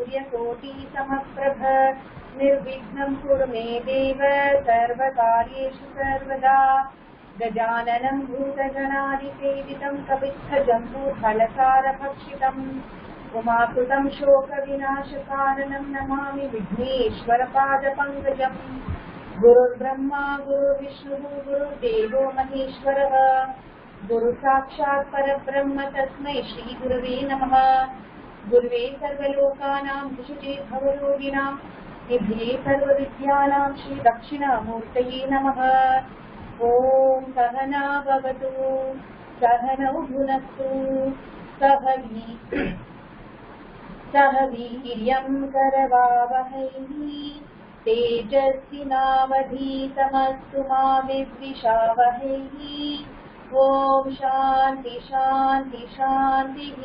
सूर्यकोटिसमप्रभ निर्विघ्नं कुरु मे देव सर्वकार्येषु सर्वदा गजाननं भूतगणादिसेवितं कपित्थजम्बूफलसारभक्षितम् उमासुतं शोकविनाशकारणं नमामि विघ्नेश्वरपादपङ्कजम् गुरुर्ब्रह्मा गुरुर्विष्णुः गुरुर्देवो महेश्वरः गुरुसाक्षात् परब्रह्म तस्मै श्रीगुरवे नमः। गुरुवे सर्वलोकानां विशुचे भवरोगिणां निधये सर्वविद्यानां श्रीदक्षिणामूर्तये नमः। ॐ सहना भवतु सहनौ भुनक्तु सह वीर्यं करवावहै तेजस्विनावधीतमस्तु मा विद्विषावहै। ॐ शान्ति शान्ति शान्तिः।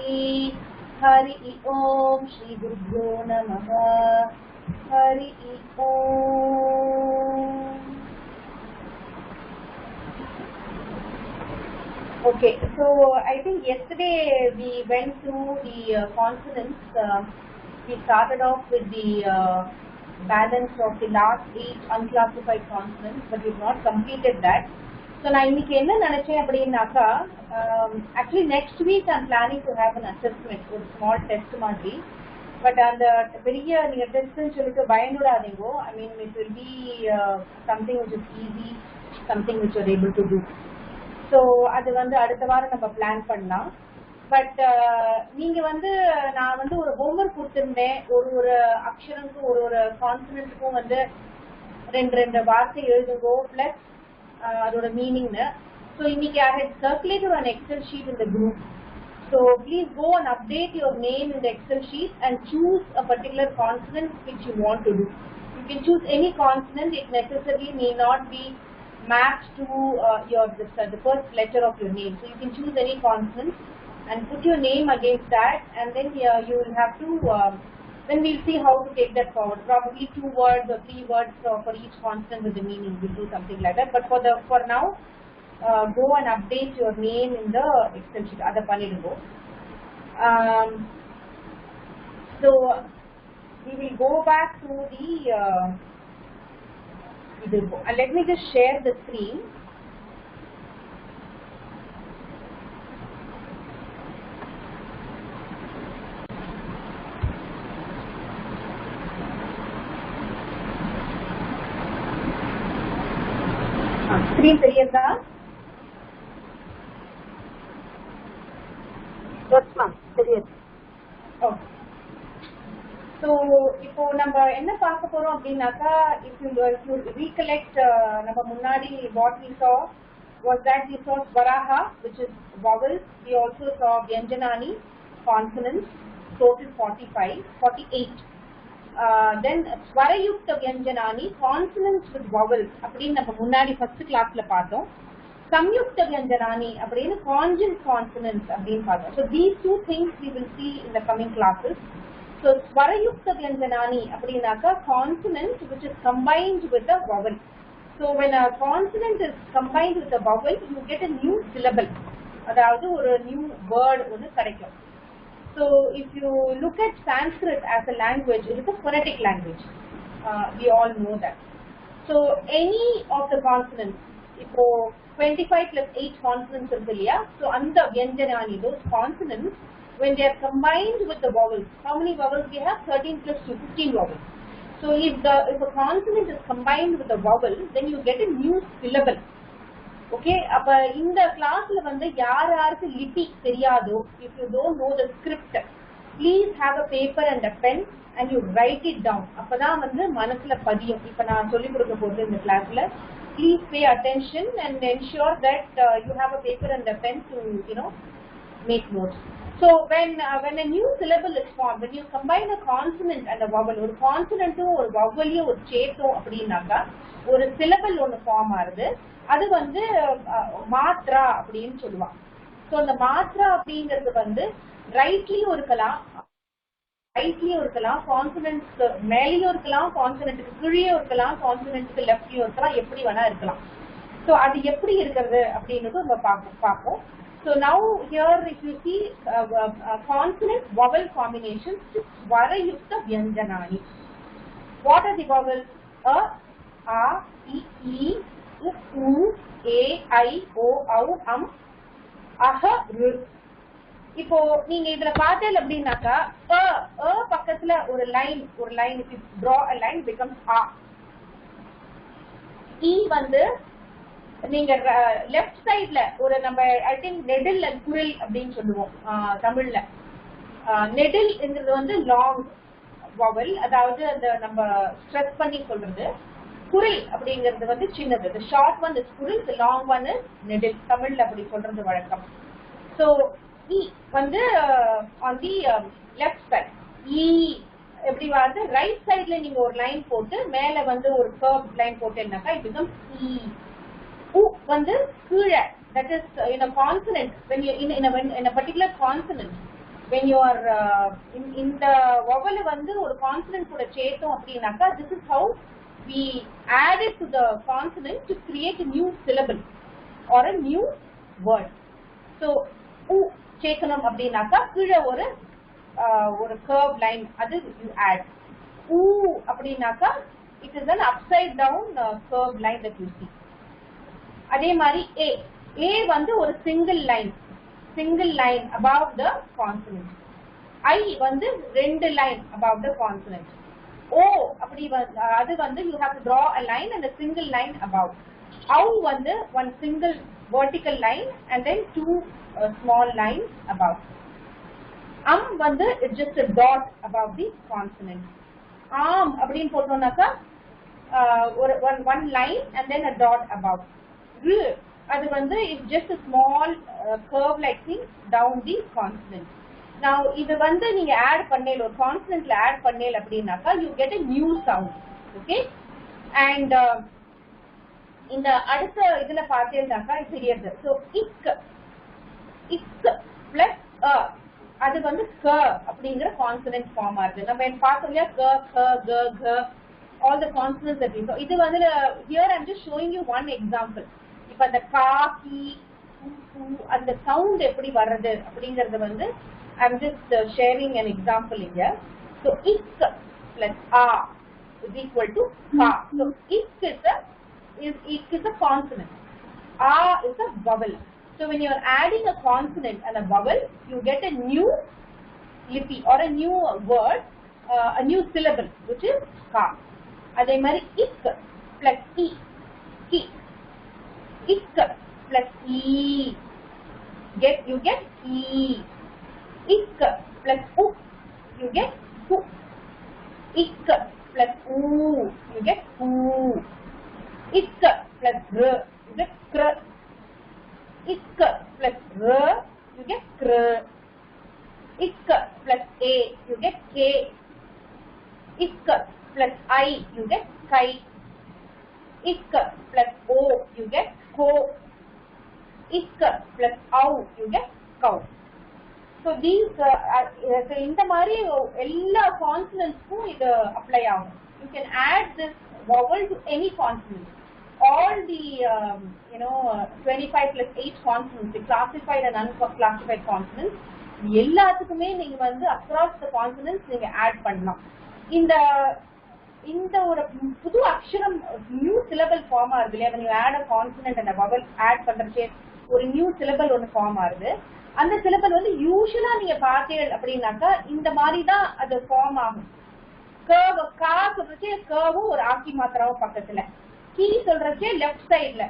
हरि ओम श्री गुरुभ्यो नमः। हरि ओम। Okay, so I think yesterday we went through the consonants. We started off with the balance of the last 8 unclassified consonants, but we have not completed that. So நான் இன்னைக்கு என்ன நினைச்சேன் அப்படின்னாக்கா, actually next week I'm planning to have an assessment, ஒரு small test மாதிரி. But அந்த பெரிய நீங்க டெஸ்ட்னு சொல்லிட்டு பயந்துடாதீங்கோ. I mean it will be something which is easy, something which you are able to do. So அது வந்து அடுத்த வாரம் நம்ம பிளான் பண்ணலாம். பட் நீங்க வந்து நான் வந்து ஒரு ஹோம்வொர்க் கொடுத்திருந்தேன். ஒரு அக்ஷரத்துக்கும் ஒரு கான்சனன்ட்டுக்கும் வந்து ரெண்டு வார்த்தை எழுதுங்கோ பிளஸ் அதோட மீனிங்னு. ஸோ இன்னைக்கு I had circulated an Excel sheet in the group. So please go and update your name in the Excel sheet and choose a particular consonant which you want to do. You can choose any consonant. It necessarily may not be matched to the first letter of your name. So you can choose any consonant and put your name against that, and then you will have to. Then we'll see how to take that forward. Probably 2 words or 3 words for each consonant with the meaning. We'll do something like that. But for now, go and update your name in the Excel sheet. Adha pannidungo. So we will go back to the. Let me just share the screen. Screen தெரியுதா? Yes ma'am, தெரியுது. Okay. So இப்போ நம்ம என்ன பார்க்க போறோம் அப்படின்னாக்கா, if you recollect நம்ம முன்னாடி what we saw was that we saw swaraha, which is vowels. We also saw vyanjanani, consonants, total 48. Then swarayukta vyanjanani, consonants with vowels அப்படின்னு நம்ம முன்னாடி ஃபர்ஸ்ட் கிளாஸ்ல பார்த்தோம். samyukta vyanjanani அப்படின்னு conjugate consonants அப்படின்னு பார்த்தோம். So these two things we will see in the coming classes. So swarayukta vyanjanani அப்படின்னாக்கா consonant which is combined with a vowel. So when a consonant is combined with a vowel, you get a new syllable. அதாவது ஒரு new word ஒன்று கிடைக்கும். So if you look at Sanskrit as a language, it is a phonetic language. We all know that. So any of the consonants, இப்போ 25 plus 8 consonants இருக்கு இல்லையா? So அந்த vyanjanani, those consonants, when they are combined with the vowels, how many vowels we have? 13 plus 2, 15 vowels. So if a consonant is combined with a vowel, then you get a new syllable. Okay, அப்ப இந்த கிளாஸ்ல வந்து யாருக்கு லிபி தெரியாதோ, if you don't know the script, please have a paper and a pen and you write it down. அப்பதான் வந்து மனசுல பதியும். இப்ப நான் சொல்லி கொடுக்க போறது இந்த கிளாஸ்ல, please pay attention and ensure that you have a paper and a pen to make notes. So when a new syllable is formed, when you combine a consonant and a vowel, ஒரு கான்சனன்ட்டும் ஒரு வவ்வலையும் ஒரு சேர்த்தோம் அப்படின்னாக்கா ஒரு syllable ஒன்று form ஆகுது. அது வந்து மாத்ரா அப்படின்னு சொல்லுவாங்க. ஸோ அந்த மாத்ரா அப்படிங்கிறது வந்து ரைட்லியும் இருக்கலாம், கான்சனன்ட்க்கு மேலேயும் இருக்கலாம், கான்சனன்ட்க்கு கீழேயும் இருக்கலாம், கான்சனன்ட்க்கு லெஃப்ட்லயும் இருக்கலாம், எப்படி வேணா இருக்கலாம். ஸோ அது எப்படி இருக்கிறது அப்படின்றது நம்ம பார்ப்போம். So now here if you see consonant vowel combinations, Svara Yukta Vyanjanani. What are the vowels? A, I, E, U, A, I, O, Au, Aha, R. இப்போ நீங்க இதுல பார்த்தேன் அப்படின்னாக்கா பக்கத்துல ஒரு line if you draw a line becomes a. E வந்து நீங்க left சைட்ல ஒரு நம்ம ஐ திங்க் நெடில் அண்ட் குரில் அப்படின்னு சொல்லுவோம் தமிழ்ல. நெடில்ங்கிறது வந்து லாங் வவல், அதாவது அந்த நம்ம ஸ்ட்ரெஸ் பண்ணி சொல்றது. குரில் அப்படிங்கிறது வந்து சின்னது. the short one is குரில், the long one is நெடில். தமிழ்ல அப்படி சொல்றது வழக்கம். so E வந்து on the left side. E எப்படி வந்து ரைட் சைட்ல நீங்க ஒரு லைன் போட்டு மேல வந்து ஒரு கர்வ் லைன் போட்டேன்னாக்கா it becomes E. U வந்து கீழே, that is in a consonant, when you in a particular consonant, when you are in the vowel வந்து ஒரு consonant கூட சேர்த்தோம் அப்படின்னாக்கா this is how we add it to the consonant to create a new syllable or a new word. so U சேர்க்கணும் அப்படின்னாக்கா கீழே ஒரு curve line, அது you add. U அப்படின்னாக்கா it is an upside down curve line that you see. அதே மாதிரி A வந்து ஒரு single line above the consonant. I வந்து ரெண்டு line above the consonant. O அப்படி அது வந்து you have to draw a line and a single line above. Au வந்து one single vertical line and then two small lines above. வந்து it's just a dot above the consonant. அப்படின்னு போட்டோம்னாக்கா ஒரு one line and then a dot above. அது வந்து it's just a small curve like thing down the consonant. now இது வந்து நீங்க add பண்ணேல ஒரு consonantல add பண்ணேல அப்படினாக்கா you get a new sound. okay, and இந்த அடுத்த இதுல பார்த்தேன்னாக்கா தெரியுது. so ik plus அது வந்து க அப்படிங்கிற consonant form ஆகுது. நம்ம பார்த்தோம் இல்லையா க க க க all the consonants that we saw. இது வந்து here I'm just showing you one example. இப்ப அந்த கா கி கு அந்த சவுண்ட் எப்படி வர்றது அப்படிங்கறது வந்து I'm just sharing an example here. so ik plus a is equal to ka. so ik is a consonant, a is a vowel. so when you are adding a consonant and a vowel, you get a new lipi or a new word, a new syllable, which is ka. அதே மாதிரி ik plus e, ki. Ik plus e, you get e. Ik plus u, you get u. Ik plus u, you get u. Ik plus r, you get kr. Ik plus r, you get kr. Ik plus a, you get k. Ik plus I, you get kai. Ik plus o, you get ko. Ik plus au, you get cow. so these இந்த மாதிரி எல்லா consonantsக்கும் இது apply ஆகும். you can add this vowel to any consonant. all the 25 plus 8 consonants, the classified and unclassified consonants, எல்லாத்துக்குமே நீங்க வந்து across the consonants நீங்க add பண்ணலாம். இந்த ஒரு புது அக்ஷரம் நியூ சிலபல் ஃபார்ம் ஆகுது இல்லையா? when you add a consonant and a vowel add பண்றச்சே ஒரு நியூ சிலபல் ஒன்று ஃபார்ம் ஆகுது. அந்த சிலபல் வந்து யூசுவலா நீங்க பார்த்தீங்க அப்படின்னாக்கா இந்த மாதிரி தான் அது ஃபார்ம் ஆகும். கா சொல்றச்சே கவும் ஒரு ஆக்கி மாத்திராவும் பக்கத்துல, கீ சொல்றச்சே லெஃப்ட் சைட்ல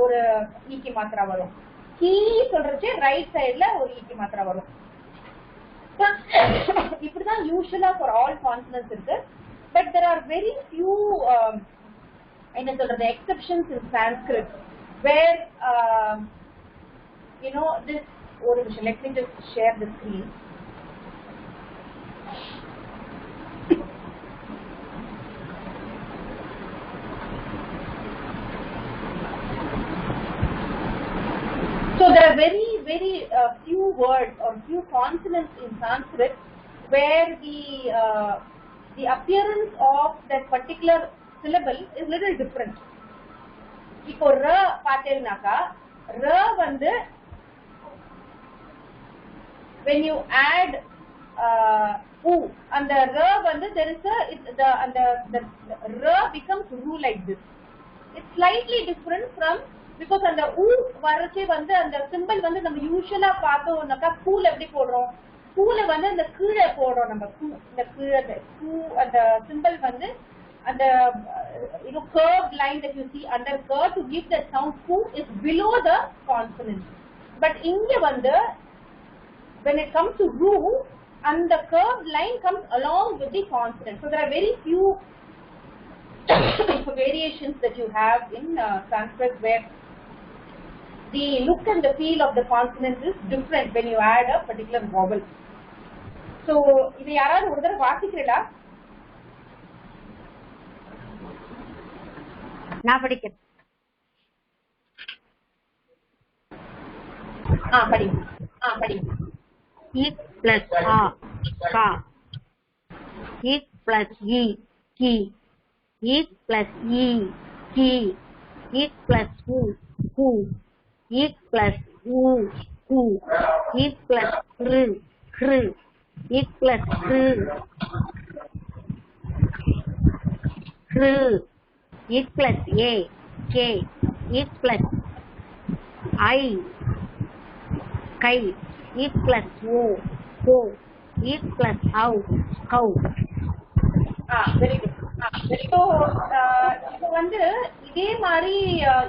ஒரு ஈக்கி மாத்திரா வரும், கீ சொல்றச்சே ரைட் சைட்ல ஒரு ஈக்கி மாத்திரா வரும். இப்படிதான் யூசுவலா ஃபார் ஆல் கான்சனன்ட்ஸ் இருக்கு. but there are very few என்ன சொல்றது exceptions in Sanskrit where this ஒரு நிமிஷம், let me just share the screen. so there are very few words or few consonants in Sanskrit where the appearance of that particular syllable is little different. இப்போ ர பார்த்தேன்னாக்கா ர வந்து when you add u and the r vandu there is a the r becomes ru like this. It's slightly different from because and the u varache vandu and the symbol vandu நம்ம யூசுவலா பார்த்தோம்னாக்கா கூல எப்படி போடுறோம் கூல வந்து அந்த கீழே போடுறோம் நம்ம இந்த கீழே கூ அந்த symbol வந்து and the curved line that you see under curve to give that sound ku is below the consonant. But inge vanda when it comes to ru and the curved line comes along with the consonant. So there are very few variations that you have in Sanskrit where the look and the feel of the consonant is different when you add a particular vowel. So idu yaradu oru thara vaasikrela நான் படிக்கிறேன். படி. இக் plus ஆ கா, இக் plus இ கி, இக் plus இ கி, இக் plus உ கு, இக் பிளஸ் உ கு, இக் பிளஸ் ரு க்ரு, இக் பிளஸ் ரு க்ரு, இக் பிளஸ் ஏ கே, இக் பிளஸ் ஐ கை, இக் பிளஸ் ஓ கோ, இக் பிளஸ் ஹவ் கௌ. Very good. So இப்போ வந்து இதே மாதிரி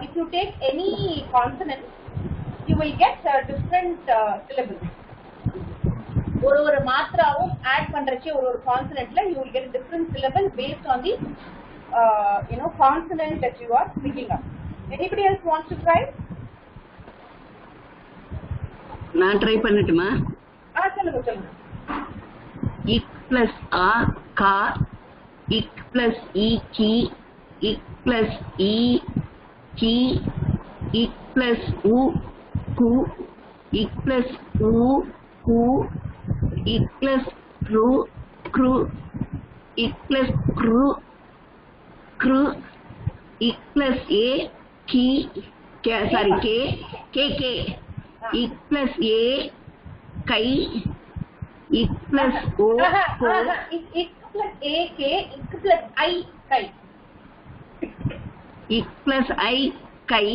if you take any consonant you will get different syllables. ஒரு மாத்திராவும் ஆட் பண்றச்சே ஒரு கான்சனன்ட்ல you will get a different syllable based on the consonant that you are picking up. Anybody else wants to try? நான் try பண்ணட்டுமா? சொல்லுங்க. இக் plus ஆ கா, இக் plus இ கி, இக் பிளஸ் இ கி, இக் பிளஸ் உ கு, இக் பிளஸ் உ கு, இக் பிளஸ் ரு க்ரு, இக் பிளஸ் க்ரு க்ரு, இக் பிளஸ் ஏ கி சாரி கே கே கே, இக் பிளஸ் ஏ கை, இக் பிளஸ் ஓ கோ, இக் பிளஸ் ஏ கே, இக் பிளஸ் ஐ கை, இக் பிளஸ் ஐ கை,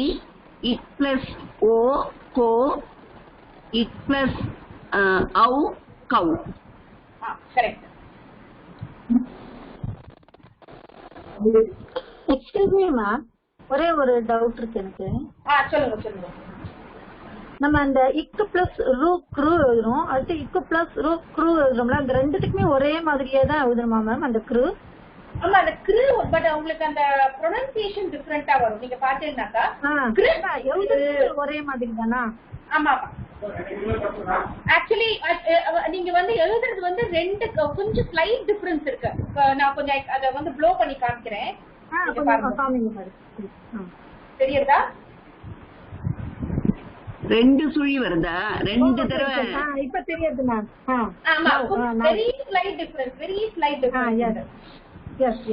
இக் பிளஸ் ஓ கோ, இக் பிளஸ் ஔ கௌ. கரெக்ட். எக்ஸ்கியூஸ் மீ மேம், ஒரே ஒரு டவுட் இருக்கு எனக்கு. சொல்லுங்க. நம்ம அந்த இக்கு பிளஸ் ரூ க்ரூ எழுதுறோம், அடுத்து இக்கு பிளஸ் ரூ க்ரூ எழுதுறோம்ல, அந்த ரெண்டுத்துக்குமே ஒரே மாதிரியே தான் எழுதணுமா மேம் அந்த க்ரூ? ஆமா அந்த க்ரூ, பட் உங்களுக்கு அந்த ப்ரொனன்சியேஷன் டிஃபரெண்டா வரும். நீங்க பாத்தீங்கன்னாக்கா எழுதுறது ஒரே மாதிரி தானா? ஆமா. ஆக்சுவலி நீங்க வந்து எழுதுறது வந்து ரெண்டு கொஞ்சம் ஸ்லைட் டிஃபரன்ஸ் இருக்கு. நான் கொஞ்சம் அதை வந்து ப்ளோ பண்ணி காமிக்கிறேன். தெரியுதா? ரெண்டு சுழி வருதா? ரெண்டு தடவை இப்ப தெரியுது மேம். ஆமா, very slight difference. Yes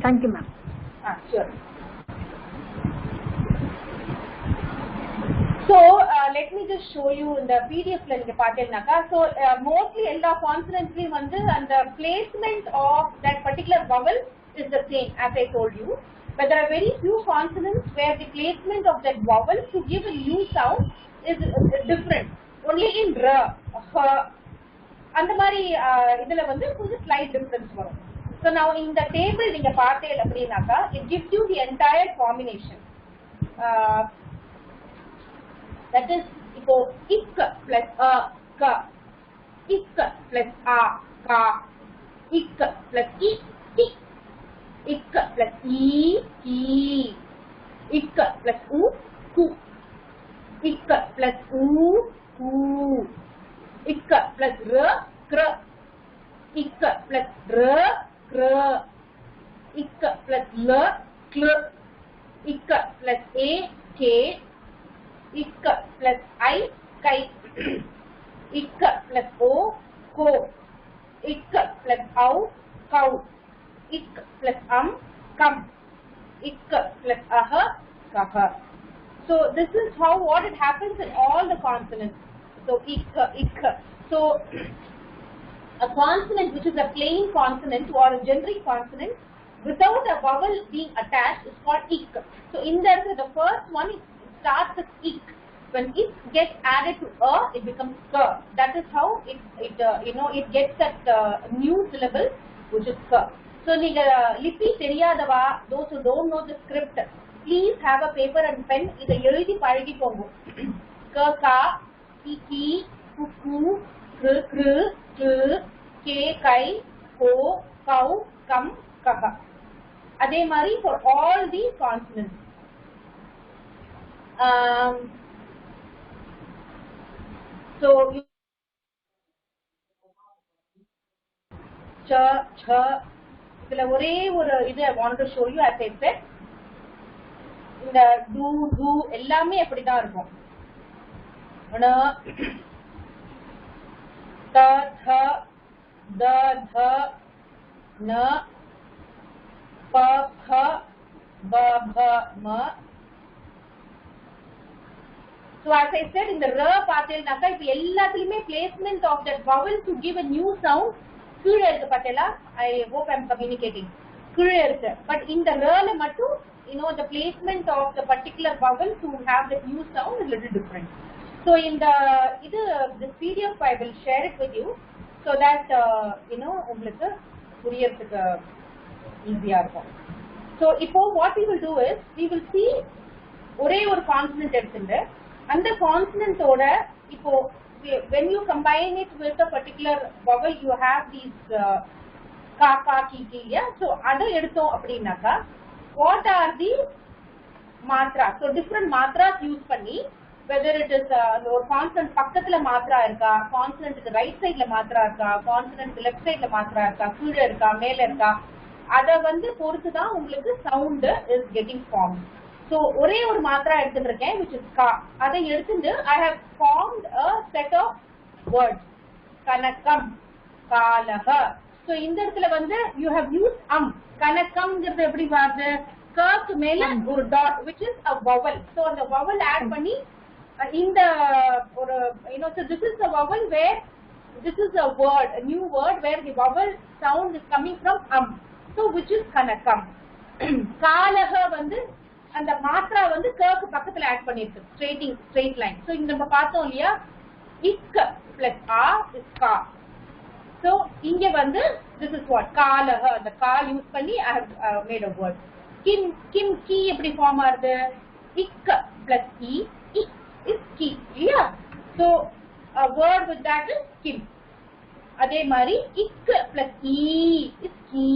thank you ma'am. Sure. So let me just show you in the PDF la neenga paathenaka. So mostly ella consonants la vandu and the placement of that particular vowel is the same as I told you, but there are very few consonants where the placement of that vowel to give a new sound is different. Only in r, and mari idula vandu konja slight difference varum. So now in the table neenga paathela appadinaka it gives you the entire combination. That is ipo ik plus a ka, ik plus a ka, ik plus i ki, ik plus i ki, ik plus u ku, ik plus u ku, ik plus r kr, ik plus r kr, ik plus l kl, ik plus a k, ik plus I kai, ik plus o ko, ik plus au kau, ik plus kam, ik plus kah. So this is how what it happens in all the consonants. So ik. So a consonant which is a plain consonant or a generic consonant without a vowel being attached is called ik. So in the first one it starts with ik. When it gets added to a, it becomes ka. That is how it gets that new syllable which is ka. So நீங்க லிபி தெரியாதவா, those who don't know the script, please have a paper and pen. இதை எழுதி பழகிக்கோங்க. க கா கி கி கு கு கு கு கு கே கை கோ கௌ கம் கஹ. அதே மாதிரி for all these consonants. So cha cha இதுல ஒரே ஒரு இது I want to show you as I said. இந்த do do எல்லாமே அப்படிதான் இருக்கும். ன த த த த ந ப ப ப ப ம. So as I said, in the ra பார்த்தேனாக்கா இப்ப எல்லாத்துலயுமே placement of that vowel to give a new sound கீழே இருக்கு பார்த்தேலா. I hope I am communicating. கீழே இருக்கு. But in the ra ல மட்டும் the placement of the particular vowel to have the new sound is a little different. So in this PDF I will share it with you so that உங்களுக்கு புரியறதுக்கு ஈஸியா இருக்கும். So இப்போ what we will do is we will see ஒரே ஒரு consonant எடுத்துட்டு அந்த consonant ஓட இப்போ when you combine it with a particular vowel you have these ka ka ki ki. So அதை எடுத்தோம் அப்படின்னாக்கா what are the matras? So different matras use பண்ணி whether it is ஒரு consonant பக்கத்துல மாத்ரா இருக்கா, consonantக்கு ரைட் சைடுல மாத்ரா இருக்கா, consonantக்கு லெஃப்ட் சைடுல மாத்ரா இருக்கா, கீழே இருக்கா, மேல இருக்கா, அத பொறுத்து தான் உங்களுக்கு sound is getting formed. So ஒரே ஒரு மாத்ரா எடுத்துட்டு இருக்கேன் which is ka. அதை எடுத்துட்டு I have formed a set of words. kanakam, kalaha. So இந்த இடத்துல you have used கனக்கம்ங்கிறது எப்படி வருது? க்கு மேல ஒரு dot which is a vowel. So அந்த vowel add பண்ணி இந்த ஒரு so this is a vowel where this is a word, a new word where the vowel sound is coming from so which is kanakam. kalaha அந்த மாத்ரா க்கு பக்கத்துல add பண்ணிருக்கு, straight line. So இங்க நம்ம பார்த்தோம் இல்லையா, ik plus a is ka. So இங்க this is what kalaha, the ka use பண்ணி I have made a word. kim ki எப்படி ஃபார்ம் ஆகுது? ik plus e is ki. Yeah, so a word with that is kim. அதே மாதிரி ik plus e is ki,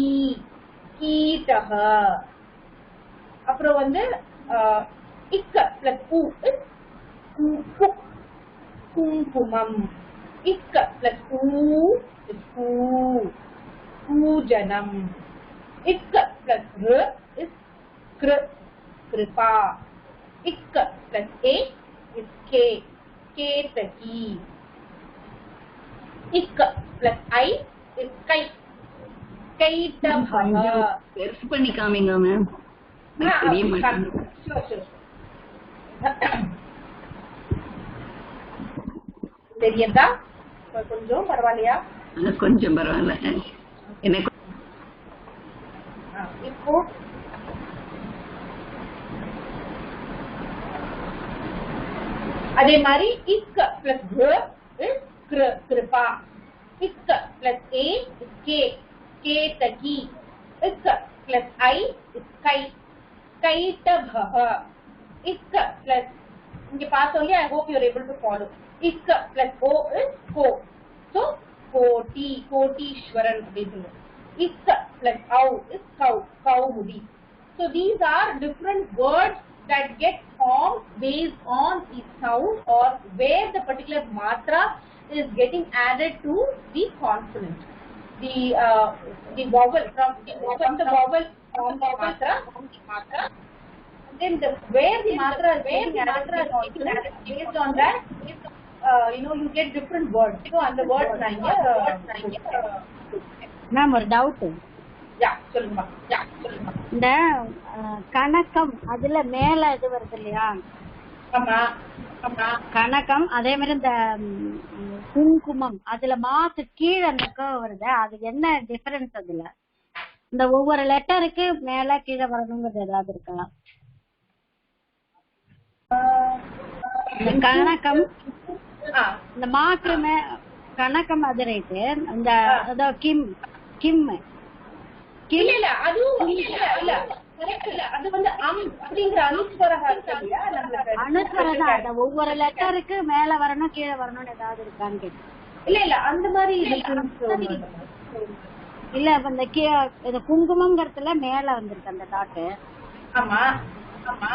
கீட்டஹ. அப்புறம் ik plus u is kumkumam. ik plus u is pujanam. ik plus r is kripa. ik plus a is ketaki. ik plus I is kaitavha. பெருசு பண்ணி காமிங்க ma'am. தெரியுதா? கொஞ்சம் பரவாயில்லையா? கொஞ்சம் பரவாயில்ல. எனக்கு இப்போ அதே மாதிரி ik plus g is kripa. ik plus a is ketaki. ik plus I is kaitavha. ik plus இங்க பார்த்தோம் இல்லையா, I hope you are able to follow. ik plus o is ko. So Koteeswaran அப்படின்னு சொல்லுவோம். ik plus au is kaumudi. So these are different words that get formed based on its sound or where the particular matra is getting added to the consonant. The vowel from the vowel matra. Then where the matra is getting added based on that, you get different words. So and the words ma'am ஒரு doubt. சொல்லுங்க. இந்த கணக்கம் அதுல மேல இது வருது இல்லையா, ஆமா ஆமா. கணக்கம் அதே மாதிரி இந்த குங்குமம் அதுல மாத்து கீழே அந்த வருது, அது என்ன டிஃபரன்ஸ் அதுல? இந்த ஒவ்வொரு லெட்டருக்கு மேல கீழே வரணுங்கிறது ஏதாவது இருக்கா? இந்த கணக்கம் இந்த மாற்று கணக்கம் அது ரைட்டு. இந்த கிம் கிம் இல்ல அதுவும் இல்ல அது வந்து அப்படிங்கிற அனுஸ்வரம் அனுஸ்வரம் ஒவ்வொரு லெட்டருக்கு மேல வரணும் கீழே வரணும்னு ஏதாவது இருக்கான்னு கேட்டு. இல்ல அந்த மாதிரி இல்ல இந்த குங்குமம்ங்கிறதுல மேல வந்திருக்கு அந்த டாட்டு. ஆமா ஆமா.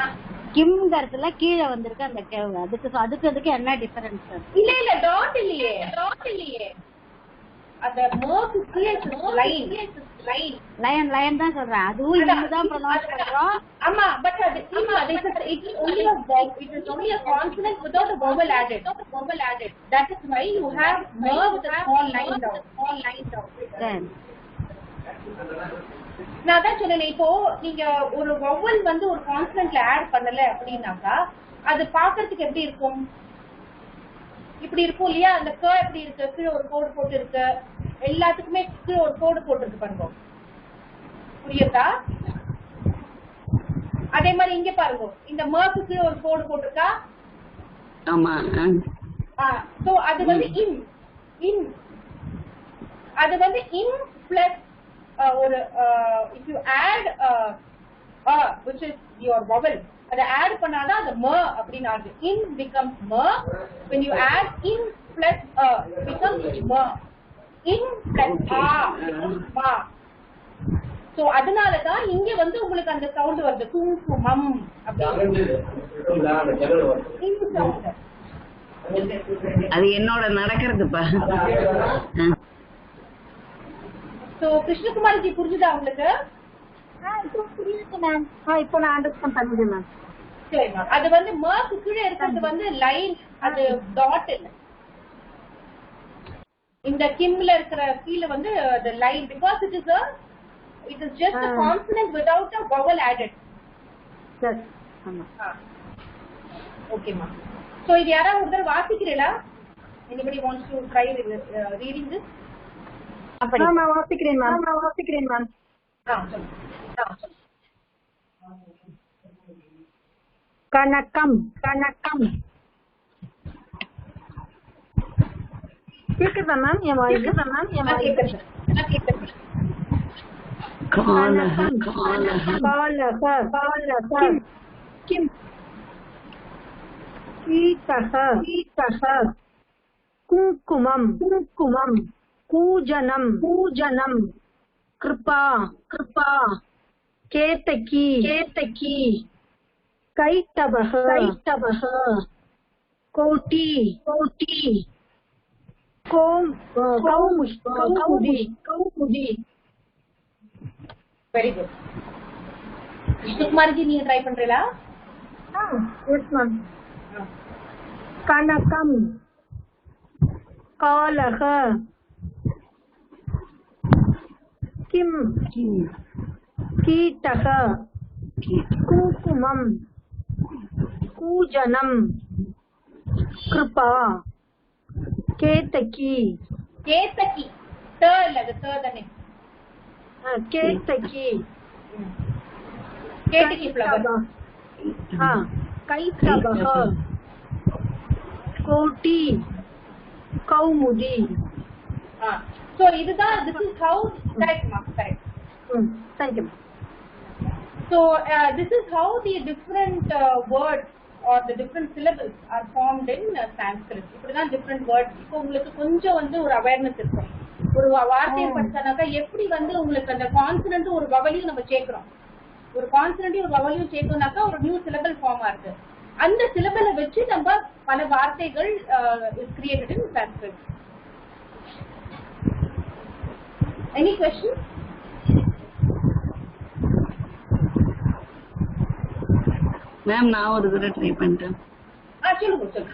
கிம்ங்கிறதுல கீழே வந்திருக்கு அந்த கேவ். அதுக்கு என்ன டிஃபரன்ஸ்? இல்ல டாட் இல்லையே அந்த மோக்கு கீழே லைன் தான் சொல்றேன். அதுவும் இதுதான் ப்ரொனவுன்ஸ் பண்றோம். ஆமா பட் அது it is only a consonant without a vowel added. That is why you have mer with a small line down. நான் தான் சொன்னேன், இப்போ நீங்க ஒரு vowel வந்து ஒரு கான்சனன்ட்ல ஆட் பண்ணல அப்படின்னாக்கா அது பாக்குறதுக்கு எப்படி இருக்கும்? இப்படி இருக்கும் இல்லையா? அந்த க எப்படி இருக்கு, கீழே ஒரு கோடு போட்டு இருக்கு, எல்லாத்துக்குமே கீழே ஒரு கோடு போட்டுருக்கு பாருங்க, புரியுதா? அதே மாதிரி இங்க பாருங்க, இந்த மர்க்கு கீழே ஒரு கோடு போட்டிருக்கா. ஆமா. சோ அது வந்து இன் அது வந்து இன் பிளஸ் ஒரு if you add which is your vowel, அதை add பண்ணாதான் அது ம அப்படின்னு ஆகுது. in becomes ma. when you add in plus becomes ma. in plus becomes ma. so அதனாலதான் இங்க வந்து உங்களுக்கு அந்த சவுண்ட் வருது, குங்குமம் அப்படின்னு. அது என்னோட நடக்கிறதுப்பா. சோ கிருஷ்ணகுமாரிஜி புரிஞ்சுதா உங்களுக்கு? புரியுது மேம். இப்போ நான் அண்டர்ஸ்டாண்ட் பண்ணிட்டேன் மேம். சரி மேம். அது வந்து மர்க்கு கீழே இருக்கிறது வந்து லைன், அது டாட் இல்ல. இந்த கிம்ல இருக்கிற கீழே வந்து the line because it is just a consonant without a vowel added. சரி. ஆமா. Okay ma'am. சோ இது யாராவது ஒருத்தர் வாசிக்கிறீங்களா? anybody wants to try reading this? அப்படி நான் வாசிக்கிறேன் மேம். கணக்கம் கேக்குதா மேம்? என் வாய்ஸ் குங்குமம் கூஜனம் கிருபா கேத்தகி கைத்தபஹ கோட்டி கௌமுதி. Very good. கிருஷ்ணகுமாரிஜி நீங்க ட்ரை பண்றீங்களா? Yes ma'am. கணக்கம் காலக கிம் கீட்டக குங்குமம் கூஜனம் கிருபா கேத்தகி த இல்ல அது த தானே. கேத்தகி ஃப்ளவர். கைத்தபஹ கோட்டி கௌமுதி. so இதுதான் this is how correct ma'am, correct. thank you. so this is how the different words or the different syllables are formed in Sanskrit. இப்படிதான் different words. இப்போ உங்களுக்கு கொஞ்சம் வந்து ஒரு அவேர்னஸ் இருக்கும். ஒரு வார்த்தையை படிச்சானாக்கா எப்படி வந்து உங்களுக்கு அந்த கான்சனன்ட் ஒரு வவலையும் நம்ம சேர்க்கிறோம், ஒரு கான்சனன்ட் ஒரு வவலையும் சேர்க்கணும்னாக்கா ஒரு நியூ சிலபல் ஃபார்ம் ஆகுது. அந்த சிலபலை வச்சு நம்ம பல வார்த்தைகள் is created in Sanskrit. any questions? Ma'am நான் ஒரு தடவை ட்ரை பண்ணிட்டேன். சொல்லுங்க.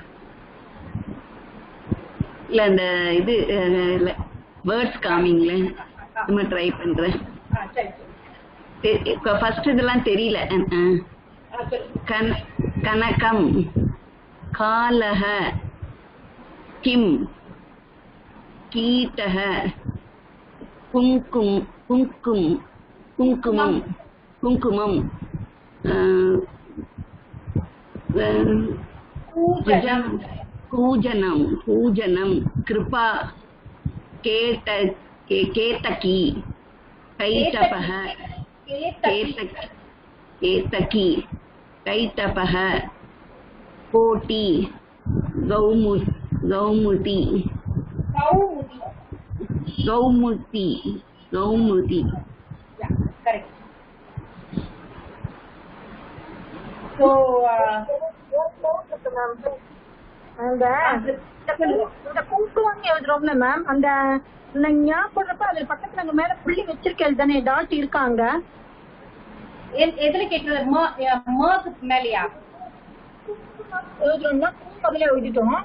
இல்ல அந்த இது வேர்ட்ஸ் காமிங்ல நம்ம ட்ரை பண்றேன். ஃபர்ஸ்ட் இதெல்லாம் தெரியல. கணக்கம் कालः किं कीटः कुङ्कुमं पूजनं कृपा केतकी कैटपः केतकी कैटपः कोटि गौमुदी Yeah, correct. So, அந்த இந்த குங்குமம் எழுதுறோம்ல மேம், அந்த ஞாபகப்ப அதுல பக்கத்துல அங்க மேல புள்ளி வச்சிருக்கேன் தானே, டாட் இருக்காங்க. எதுல கேட்டது? மேலையா எழுதுறோம்னா முதல்ல எழுதிட்டோம்,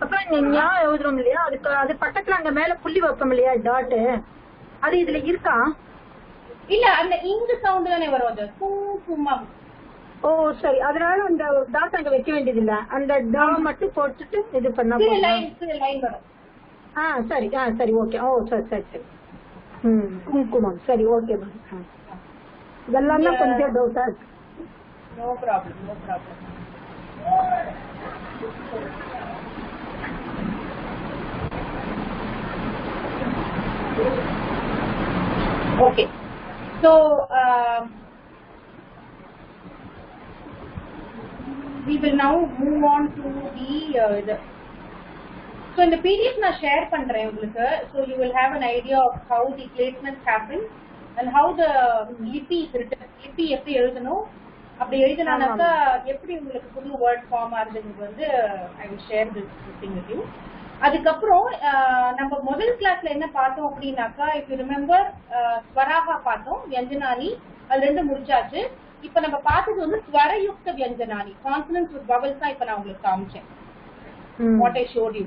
அப்புறம் ஞா எழுதுறோம் இல்லையா, அதுக்கு அது பக்கத்துல அங்க மேல புள்ளி வைப்போம் இல்லையா டாட், அது இதுல இருக்கா? இல்ல, அந்த இங்கு சவுண்ட் தானே வரும். அது குங்குமம். ஓ சரி, அதனால அந்த டாட் அங்க வைக்க வேண்டியது இல்ல, அந்த டா மட்டும் போட்டுட்டு இது பண்ணா லைன் வரும். சரி சரி ஓகே. ஓ சரி சரி சரி. குங்குமம் சரி ஓகே மேம். இதெல்லாம் தான் கொஞ்சம் டவுட்டா இருக்கு. No problem, no problem. Okay, so we will now move on to the so in the PDF na share பண்றேன் உங்களுக்கு. So you will have an idea of how the placements happen and how the lipi is written. lipi எப்படி எழுதணும், அப்படி எழுதினாக்கா எப்படி உங்களுக்கு புது word form ஆகுதுங்கிறது வந்து I will share this thing with you. அதுக்கப்புறம் நம்ம முதல் கிளாஸ்ல என்ன பார்த்தோம் அப்படின்னாக்கா, if you remember ஸ்வராகா பார்த்தோம், வியஞ்சனானி, அது ரெண்டு முடிச்சாச்சு. இப்ப நம்ம பார்த்தது வந்து ஸ்வரயுக்த வியஞ்சனானி, கான்சனன்ட்ஸ் வித் வவல்ஸ் தான் இப்ப நான் உங்களுக்கு காமிச்சேன், வாட் ஐ ஷோட் யூ.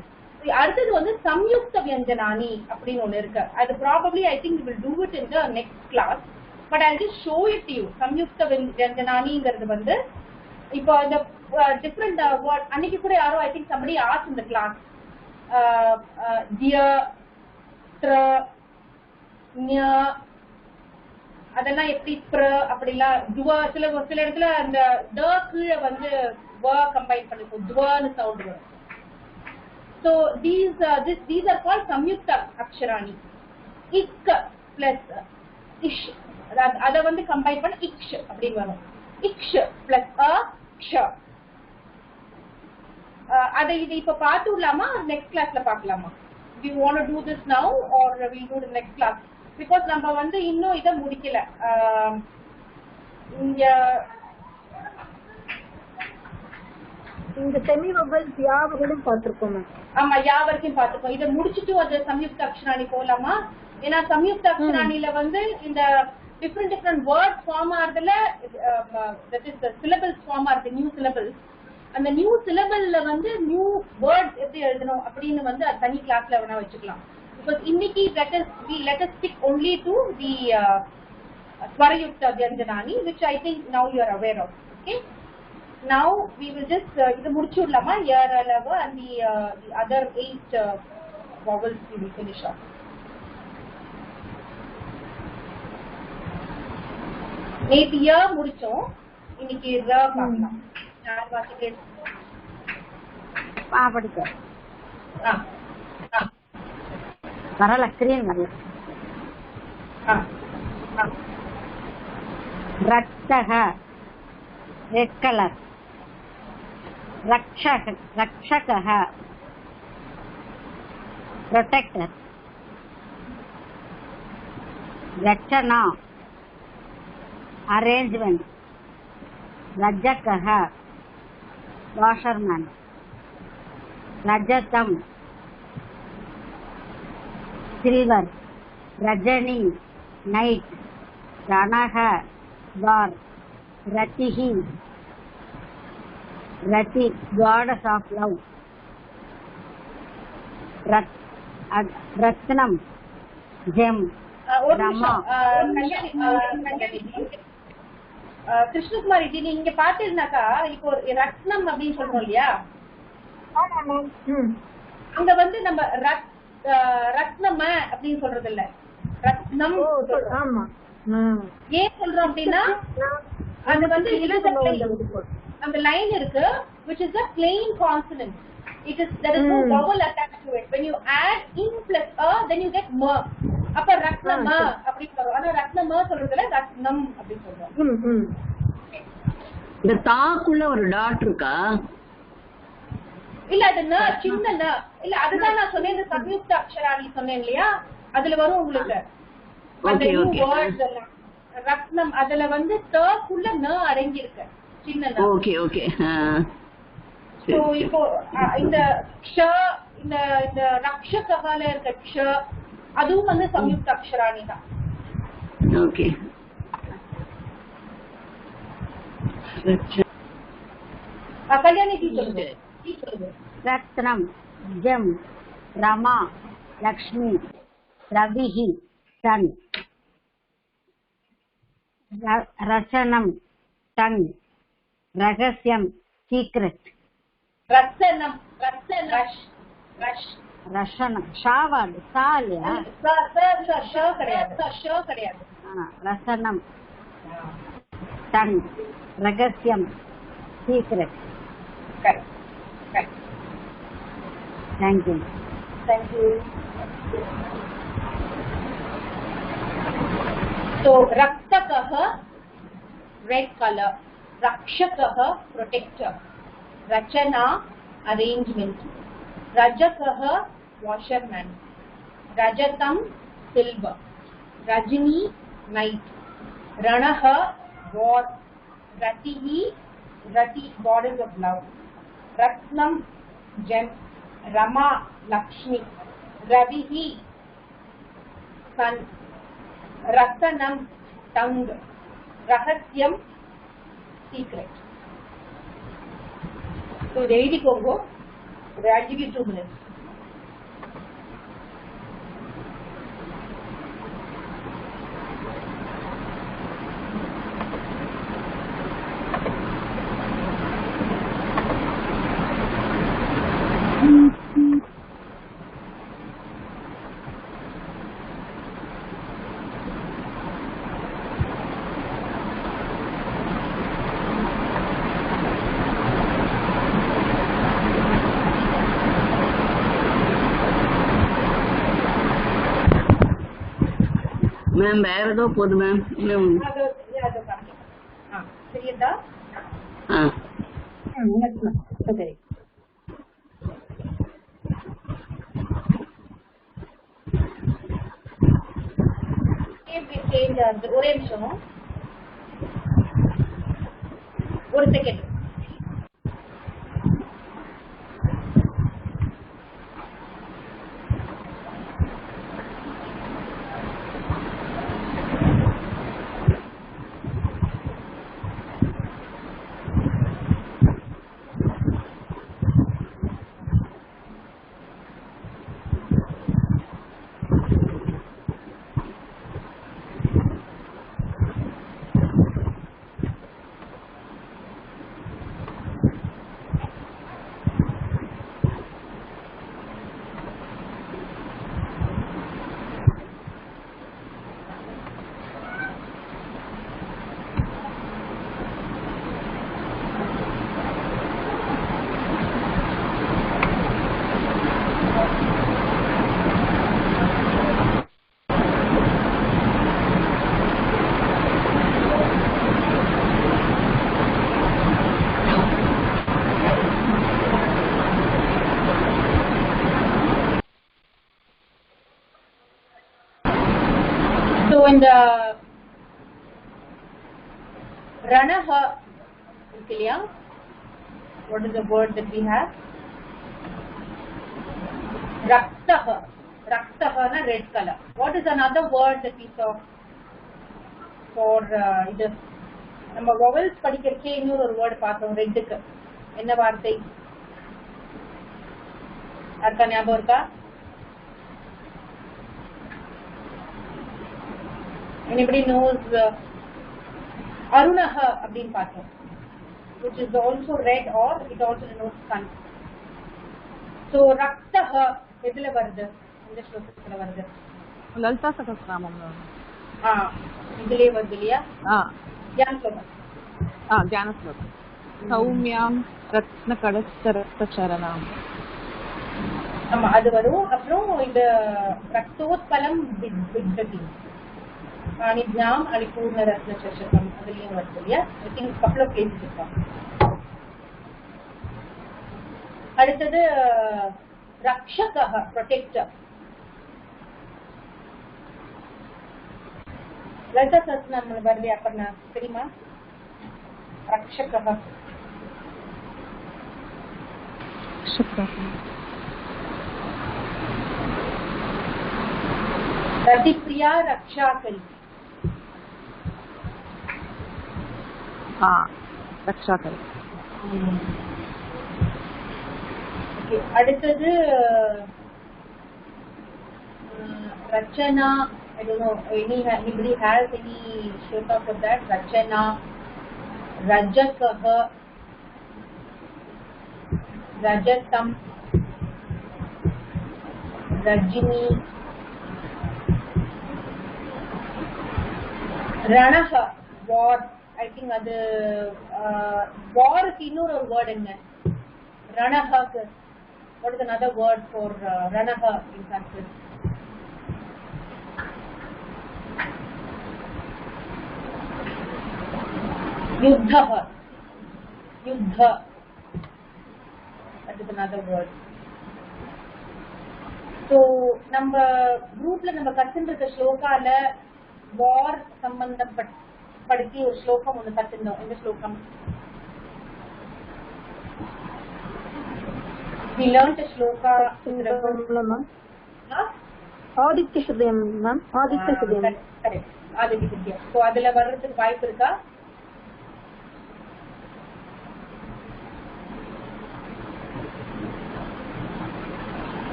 அடுத்தது வந்து சம்யுக்த வியஞ்சனானி அப்படின்னு ஒண்ணு இருக்கு. அது probably I think will do it in the next class, but I just show it to you. சம்யுக்த வியஞ்சனானிங்கிறது வந்து இப்போ இந்த டிஃபரெண்ட் வேர்ட், அன்னைக்கு கூட யாரோ I think somebody asked in the class dear, tra, nya, அதெல்லாம் எப்படி pr அப்படிலாம் duwa, சில இடத்துல அந்த ட கீழே வந்து வ கம்பைன் பண்ணிப்போம், துவன்னு சவுண்ட் வரும். So these are called samyukta aksharani. Ik plus ish, அத வந்து கம்பைன் பண்ண iksh அப்படின்னு வரும். iksh plus a ksha. அதை இது இப்ப பார்த்துடலாமா, நெக்ஸ்ட் கிளாஸ்ல பார்க்கலாமா? Do you want to do this now or we'll do the next class? Because நம்ம வந்து இன்னும் இதை முடிக்கல. இந்த செமி வவல்ஸ் யாவரையும் பார்த்திருக்கோம். ஆமா, யாவரையும் பார்த்திருக்கோம். இதை முடிச்சிட்டு அது சம்யுக்த அக்ஷராணி போலாமா? ஏன்னா சம்யுக்த அக்ஷராணில வந்து இந்த டிஃப்ரெண்ட் வேர்ட்ஸ் ஃபார்ம் ஆகுறதுல, that is the syllables form ஆகுது, நியூ syllables. அந்த நியூ சிலபிள்ல வந்து நியூ வேர்ட்ஸ் எப்படி எழுதணும் அப்படின்னு வந்து அது தனி கிளாஸ்ல வேணா வச்சுக்கலாம். பிகாஸ் இன்னைக்கு let us stick only to the ஸ்வரயுக்த வியஞ்சனானி, which I think now you are aware of. Okay, now we will just இது முடிச்சுடலாமா, year level and the other 8 vowels we will finish off. நேற்று year முடிச்சோம், இன்னைக்கு ர பார்க்கலாம். வரல, screen வரல. ரட்சக red colour, ரக்ஷக ப்ரொடெக்டர், ரட்சணா அரேஞ்ச்மெண்ட், ரஜ்ஜக washerman, Rajatam silver, Rajani night, Ranaha war, Ratihi Rati goddess of love, Ratnam gem, Rama. Krishnakumari, நீங்க பாத்தீங்கன்னாக்கா இப்போ ஒரு ரத்னம் அப்படின்னு சொல்றோம் இல்லையா, அங்க வந்து நம்ம ரத்னம அப்படின்னு சொல்றது இல்ல, ரத்னம் சொல்றோம். ஏன் சொல்றோம் அப்படின்னா அது வந்து அந்த லைன் இருக்கு which is a plain consonant. There is no vowel attached to it. When you add in plus a, then you get ma. அப்ப ரத்னம அப்படி சொல்றோம். ஆனா ரத்னம சொல்றதுல ரத்னம் அப்படி சொல்றோம். இந்த தாக்குள்ள ஒரு டாட் இருக்கா? இல்ல அது சின்ன இல்ல, அதுதான் நான் சொன்னேன், இந்த சம்யுக்த அக்ஷராணி சொன்னேன் இல்லையா, அதுல வரும் உங்களுக்கு அந்த வேர்ட்ஸ் எல்லாம். ரத்னம் அதுல வந்து தக்குள்ள ந அடங்கி இருக்கு, சின்ன. Okay okay. சோ இப்போ இந்த க்ஷ, இந்த ரக்ஷகல இருக்க க்ஷ, அதுவும் வந்து சம்யுக்த அக்ஷராணி தான். ஓகே. கல்யாணி சொல்லுங்க. ரத்னம், ஜம், ரமா, லக்ஷ்மி, ரவிஹி, சன். ரசனம், டங். ரகசியம், சீக்ரெட். ரசனம், ரசனம் ஷாவாடு சா இல்லையா? கிடையாது. ரசனம், டங், ரகசியம், secret. Thank you. So rakshakah, red color. Rakshakah, protector. Rachana, arrangement. Rajakah, washerman. Rajatam, silver. Rajini, night. Ranaha, war. Ratihi, goddess of love. Ratnam, gem. Rama, Lakshmi. Ravihi, sun. Rasanam, tongue. Rahasyam, secret. So there you go. I'll give you 2 minutes. Ma'am வேற ஏதோ போகுது ma'am. சரியா? சரி. ஒரே நிமிஷம், ஒரு second. In the Ranaha, what is the word that we have? Raktaha. Raktaha na red color. What is another word that we saw for this? நம்ம vowels படிக்கிறக்கே இன்னொரு ஒரு வேர்ட் பார்த்தோம் ரெட்டுக்கு. என்ன வார்த்தை? யாருக்கா ஞாபகம் இருக்கா? Anybody knows Arunaha அப்படின்னு பார்த்தோம், which is also red or it also denotes sun. So raktah எதுல வருது? இந்த ஸ்லோகத்துல வருது லலிதா சகஸ்ரநாமம். இதுலயே வருது இல்லையா? தியான ஸ்லோகம். தியான ஸ்லோகம். சௌமியாம் ரத்ன கடஸ்த ரக்த சரணாம். ஆமா அது வரும். அப்புறம் இந்த ரக்தோத்பலம் வித்யதி பாணிஜ்ஞாம் அலிபூர்ண ரத்ன சஷகம் அதுலயும் வருது இல்லையா? I think couple of cases இருக்கும். அடுத்தது ரக்ஷகः ப்ரொடெக்டர். லலிதா சஹஸ்ரநாமம் வருது அப்பன்னா தெரியுமா? ரக்ஷகः ரதிப்ரியா ரக்ஷாகரி. ரக்ஷாகரி. அடுத்தது Rachana. I don't know anybody has any shloka for that. Rachana, Rajakah, Rajatam, Rajini, Ranaha, war. I think அது war க்கு இன்னொரு word என்ன? Ranaha. What is another word for Ranaha in Sanskrit? Yuddha. Yuddha. That is another word. So, நம்ம குரூப்ல நம்ம கத்துன்ற ஸ்லோகால வார் சம்பந்தப்படுத்தி ஒரு ஸ்லோகம் ஒண்ணு கத்துந்தோம். இந்த ஸ்லோகம் we learned a shloka Aditya Hridayam ma'am. Aditya Hridayam. Correct. Aditya Hridayam. So அதுல வர்றதுக்கு வாய்ப்பு இருக்கா?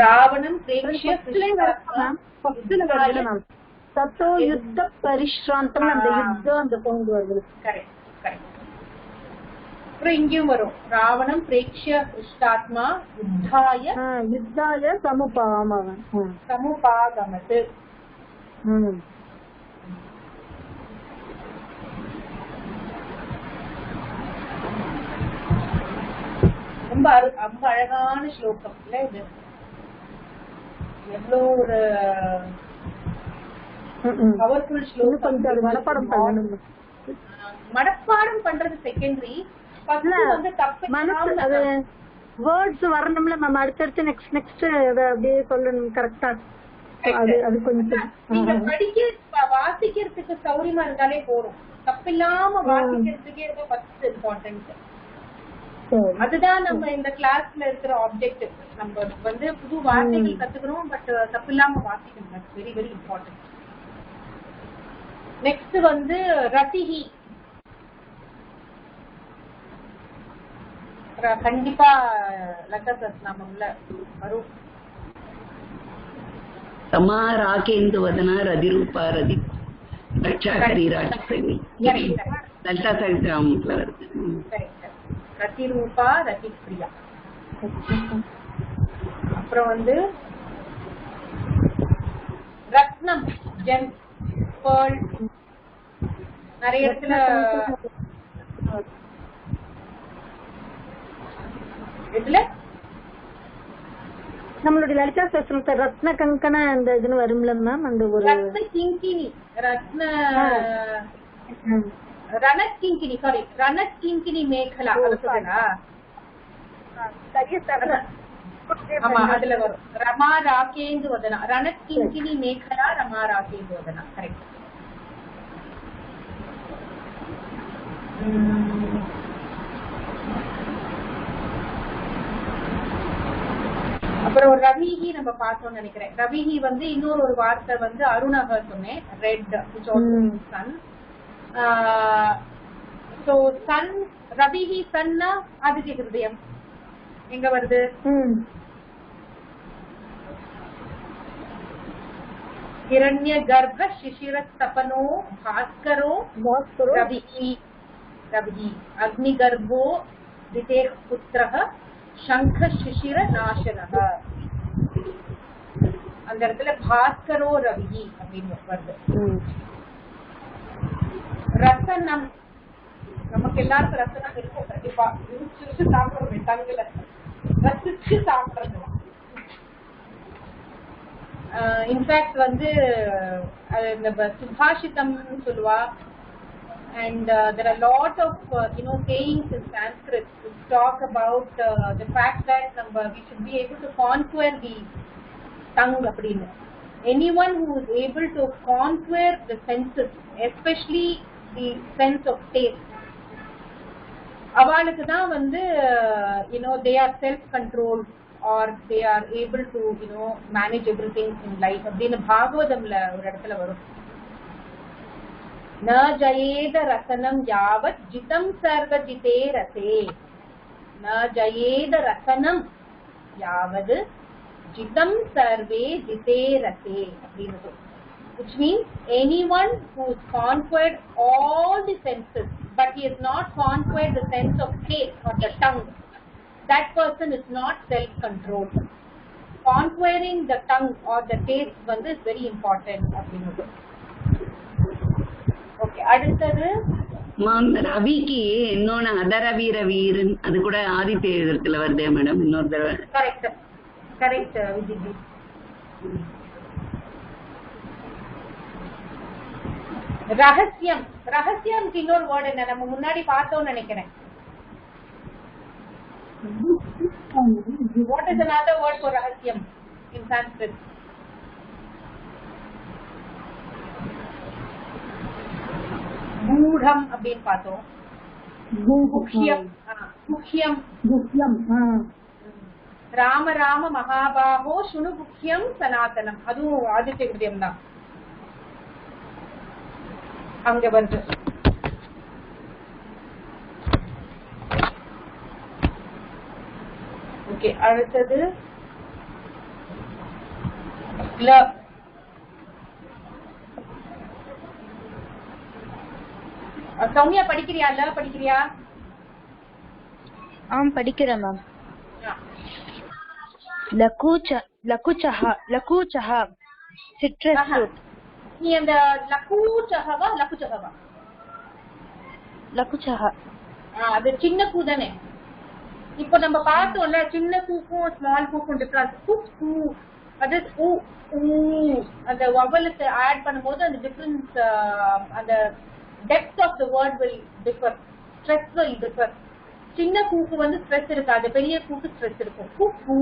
ராவணம் பிரேக்ஷ்ய தத்தோ யுத்த பரிஷ்ராந்தம். அந்த யுத்தம் அந்த கொண்டு வருது. Correct correct. அப்புறம் இங்கேயும் வரும் ராவணம் பிரேக்ஷ்ய இஷ்டாத்மா யுத்தாய சமுபாகமது. ரொம்ப ரொம்ப அழகான ஸ்லோகம் இல்ல இது? எவ்வளவு ஒரு பவர்ஃபுல் ஸ்லோகம். மனப்பாடம் பண்றது செகண்டரி, வேர்ட்ஸ் வரணும்ல மேம். அடுத்தடுத்து நெக்ஸ்ட் நெக்ஸ்ட் அப்படியே சொல்லணும் கரெக்டா. அது கொஞ்சம் நீங்க வாசிக்கிறதுக்கு சௌரியமா இருந்தாலே போதும். தப்பில்லாம வாசிக்கிறதுக்கே ஃபர்ஸ்ட் இம்பார்ட்டன்ட். அதுதான் நம்ம இந்த கிளாஸ்ல இருக்கிற ஆப்ஜெக்டிவ். நம்ம வந்து புது வார்த்தைகள் கத்துக்கிறோம், பட் தப்பில்லாம வாசிக்கணும். That's very very important. Next வந்து ரதிஹி. கண்டிப்பா லலிதா சஹஸ்ரநாமம்ல வரும். ரமா ராகேந்து வதனா ரதிரூபா ரதி ரட்சாகரி ராட்சசனி. லலிதா சஹஸ்ரநாமம்ல வருது. ரதிரூபா ரதிப்ரியா. அப்புறம் வந்து ரத்னம் ஜெம் பேர்ல். நிறைய இடத்துல இதுல நம்மளுடைய லலிதா சஹஸ்ரநாமத்தை ரத்ன கங்கன அந்த இதுன்னு வரும்ல மேம். அந்த ஒரு ரத்ன கிங்கினி ரணக்கிங்கினி சாரி ரணக்கிங்கினி மேகலா. ஆமா அதுல வரும் ரமா ராகேந்து வதனா. ரணக்கிங்கினி மேகலா ரமா ராகேந்து வதனா. கரெக்ட். அப்புறம் ரவிஹி நம்ம பார்த்தோம்னு நினைக்கிறேன். ரவிஹி வந்து இன்னொரு ஒரு வார்த்தை வந்து அருணக சொன்னேன். Red sun. சோ சன் ரவிஹி சன்னா ஆதித்ய ஹிருதயம் எங்க வருது? हिरण्य गर्भ शिशिर तपनो भास्करो रविः रविः अग्निगर्भो दितेः पुत्रः शंख शिशिर नाशनः அந்த இடத்துல பாஸ்கரோ ரவி அப்படின்னு வருது. ரசனம் நமக்கு எல்லாருக்கும் ரசனம் இருக்கும் கண்டிப்பா. ருசி சாப்பிடுறோம் தங்குல ரசிச்சு சாப்பிடுறது. இன்ஃபேக்ட் வந்து இந்த சுபாஷிதம் சொல்லுவா. And there are a lot of sayings in Sanskrit which talk about the fact that we should be able to conquer the tongue appadinu. Anyone who is able to conquer the senses, especially the sense of taste, avalukku da vandu they are self controlled or they are able to manage everything in life appadinu bhagavatamla oru edathila varum. न जयेद रसनम यावत जितम सर्व जिते रसे. न जयेद रसनम यावद जितम सर्वे जिते रसे. Which means anyone who has conquered all the senses but he has not conquered the sense of taste or the tongue, that person is not self-controlled. Conquering the tongue or the taste is very important. Okay, அடுத்தது ரவிக்கு இன்னொன்னு அதரவி ரவீரன், அது கூட ஆதித்ய இதற்குல வருதே madam இன்னொரு தடவை. Correct correct Viji. ரகசியம், ரகசியம்க்கு இன்னொரு வேர்டு என்ன நம்ம முன்னாடி பார்த்தோம்னு நினைக்கிறேன். What is another word for ரகசியம் in Sanskrit? गूढ़म அப்படின்னு பார்த்தோம். गुह्यम, गुह्यम, गुह्यम. ராம ராம மகாபாஹோ சுணு குஹ்யம் சனாதனம், அதுவும் ஆதித்ய கிருத்தியம் தான் அங்க வந்து. ஓகே, அடுத்தது சௌமியா படிக்கிறியா? இல்ல படிக்கிறியா? படிக்கிறேன் மேம். லகுச்சஹ சிட்ரஸ் ஃப்ரூட். நீ அந்த லகுச்சஹவா லகுச்சஹவா? லகுச்சஹ அது சின்ன கூ தானே. இப்போ நம்ம பார்த்தோம்ல சின்ன கூக்கும் ஸ்மால் கூக்கும் டிஃபரன்ஸ். கூ அது அந்த வவலுக்கு ஆட் பண்ணும்போது அந்த டிஃபரன்ஸ், அந்த depth of the word will differ, stress will differ. சின்ன கூக்கு வந்து ஸ்ட்ரெஸ் இருக்காது, பெரிய கூக்கு ஸ்ட்ரெஸ் இருக்கும். கூ,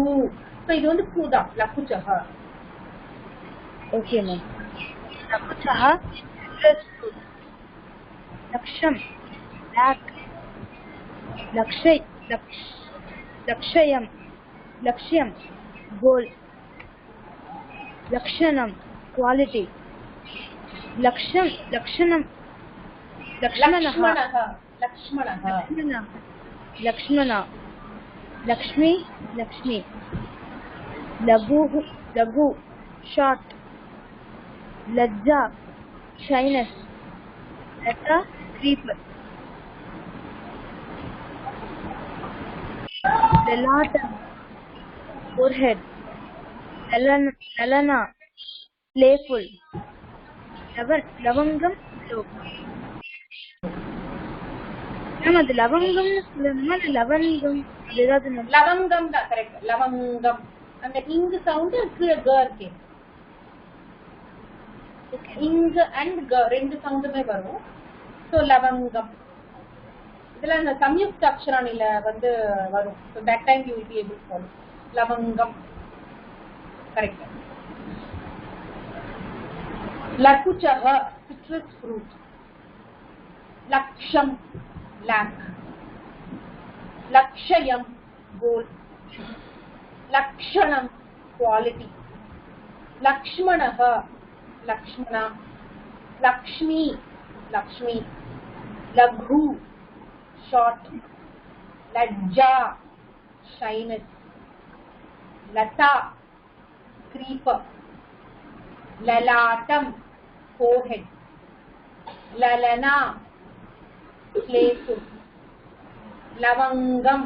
சோ இது வந்து கூ தான், லகுச்சஹ. Okay ma'am. லகுச்சஹ சிட்ரஸ் ஃப்ரூட். லக்ஷம் black. லக்ஷ்யம் goal. லக்ஷணம் quality. லக்ஷணம் லக்ஷ்மணः. லக்ஷ்மண. லக்ஷ்மி. லகு short. Lajja shyness. Latha creeper. லலாட்டம் forehead. லலனா playful. லவங்கம் slow. அது லவங்கம்னு சொல்லணுமா இல்ல லவங்கம்? லவங்கம் தான் கரெக்ட். லவங்கம் அந்த இங்கு சவுண்ட் கீழே க இருக்கு. இங்கு அண்ட் க ரெண்டு சவுண்டுமே வரும். சோ லவங்கம். இதுல அந்த சம்யுக்த அக்ஷரணில வந்து வரும். So that time you will be able to follow. லவங்கம் கரெக்ட். லகுச்சஹ சிட்ரஸ் ஃப்ரூட். லக்ஷம் lamp. Lakshayam goal. Lakshanam quality. Lakshmanaha Lakshmana. Lakshmi Laghu short. Lajja shyness. Lata creeper. Lalatam forehead. Lalana playful. Lavangam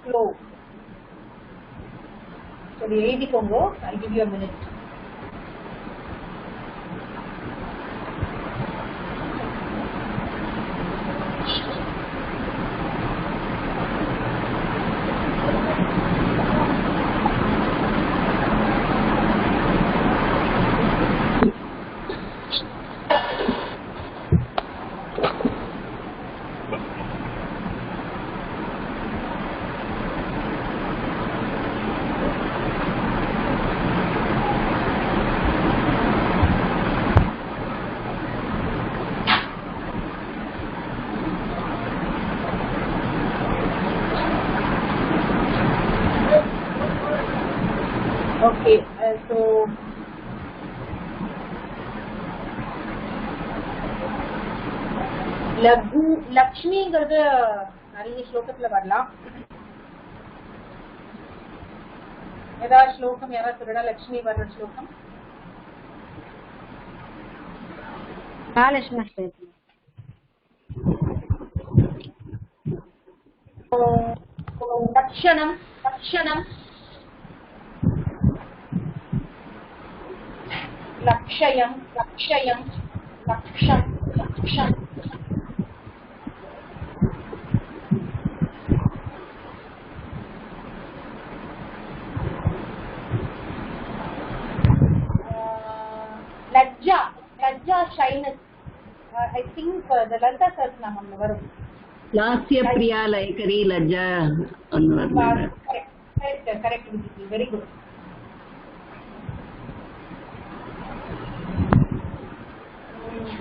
clove. ஒரு எழுதிக்கோங்க. I'll give you a minute. Okay, so லக்ஷ்மிங்கிறது நிறைய ஸ்லோகத்துல வரலாம். ஏதாவது ஸ்லோகம் யாராவது சொல்லலாம்? லக்ஷ்மி வர்ற ஸ்லோகம் மகாலட்சுமி ஸ்லோகம். லக்ஷணம் லக்ஷணம் லக்ஷயம் லக்ஷயம் லக்ஷம் லக்ஷம் லஜ்ஜா லஜ்ஜா shyness. I think the Lalita Sahasranamam வரும். லாஸ்ய பிரியா லயகரி லஜ்ஜா. Correct, very good.